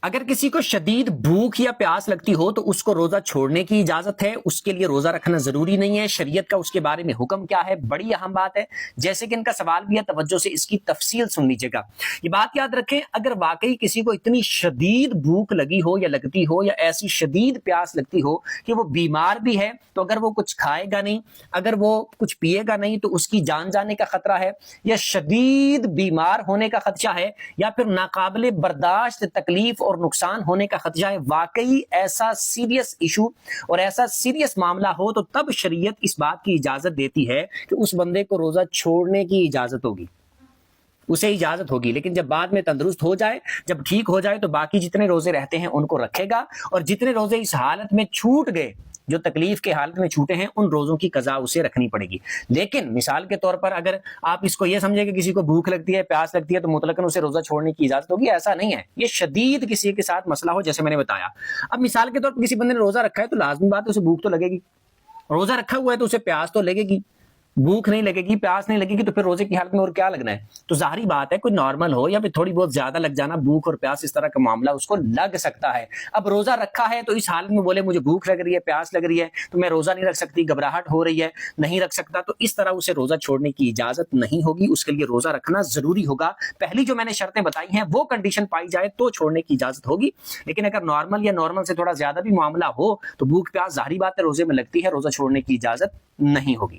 اگر کسی کو شدید بھوک یا پیاس لگتی ہو تو اس کو روزہ چھوڑنے کی اجازت ہے، اس کے لیے روزہ رکھنا ضروری نہیں ہے۔ شریعت کا اس کے بارے میں حکم کیا ہے، بڑی اہم بات ہے، جیسے کہ ان کا سوال بھی ہے، توجہ سے اس کی تفصیل سن لیجیے گا۔ یہ بات یاد رکھیں، اگر واقعی کسی کو اتنی شدید بھوک لگی ہو یا لگتی ہو یا ایسی شدید پیاس لگتی ہو کہ وہ بیمار بھی ہے، تو اگر وہ کچھ کھائے گا نہیں، اگر وہ کچھ پیے گا نہیں تو اس کی جان جانے کا خطرہ ہے، یا شدید بیمار ہونے کا خدشہ ہے، یا پھر ناقابل برداشت تکلیف اور نقصان ہونے کا خدشہ ہے، واقعی ایسا سیریس ایشو اور ایسا سیریس معاملہ ہو، تو تب شریعت اس بات کی اجازت دیتی ہے کہ اس بندے کو روزہ چھوڑنے کی اجازت ہوگی، اسے اجازت ہوگی۔ لیکن جب بعد میں تندرست ہو جائے، جب ٹھیک ہو جائے، تو باقی جتنے روزے رہتے ہیں ان کو رکھے گا، اور جتنے روزے اس حالت میں چھوٹ گئے، جو تکلیف کے حالت میں چھوٹے ہیں، ان روزوں کی قضا اسے رکھنی پڑے گی۔ لیکن مثال کے طور پر اگر آپ اس کو یہ سمجھیں کہ کسی کو بھوک لگتی ہے، پیاس لگتی ہے، تو مطلقاً اسے روزہ چھوڑنے کی اجازت ہوگی، ایسا نہیں ہے۔ یہ شدید کسی کے ساتھ مسئلہ ہو، جیسے میں نے بتایا۔ اب مثال کے طور پر کسی بندے نے روزہ رکھا ہے تو لازمی بات ہے اسے بھوک تو لگے گی، روزہ رکھا ہوا ہے تو اسے پیاس تو لگے گی، بھوک نہیں لگے گی، پیاس نہیں لگے گی، تو پھر روزے کی حالت میں اور کیا لگنا ہے؟ تو ظاہری بات ہے، کوئی نارمل ہو یا پھر تھوڑی بہت زیادہ لگ جانا، بھوک اور پیاس اس طرح کا معاملہ اس کو لگ سکتا ہے۔ اب روزہ رکھا ہے تو اس حالت میں بولے مجھے بھوک لگ رہی ہے، پیاس لگ رہی ہے، تو میں روزہ نہیں رکھ سکتی، گھبراہٹ ہو رہی ہے، نہیں رکھ سکتا، تو اس طرح اسے روزہ چھوڑنے کی اجازت نہیں ہوگی، اس کے لیے روزہ رکھنا ضروری ہوگا۔ پہلی جو میں نے شرطیں بتائی ہیں وہ کنڈیشن پائی جائے تو چھوڑنے کی اجازت ہوگی، لیکن اگر نارمل یا نارمل سے تھوڑا زیادہ بھی معاملہ ہو تو بھوک پیاس ظاہری بات ہے روزے میں لگتی ہے، روزہ چھوڑنے کی اجازت نہیں ہوگی۔